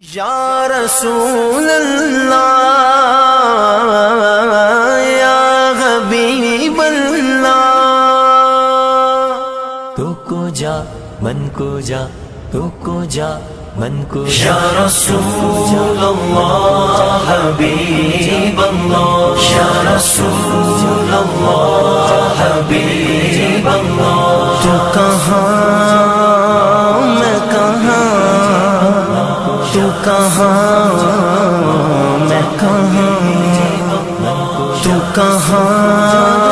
یا رسول اللہ یا حبیب اللہ، تو کو جا من کو جا، تو کو جا من کو جا، یا رسول اللہ حبیب اللہ، یا رسول اللہ حبیب اللہ، تو کہاں میں کہاں، تو کہاں میں کہاں، تو کہاں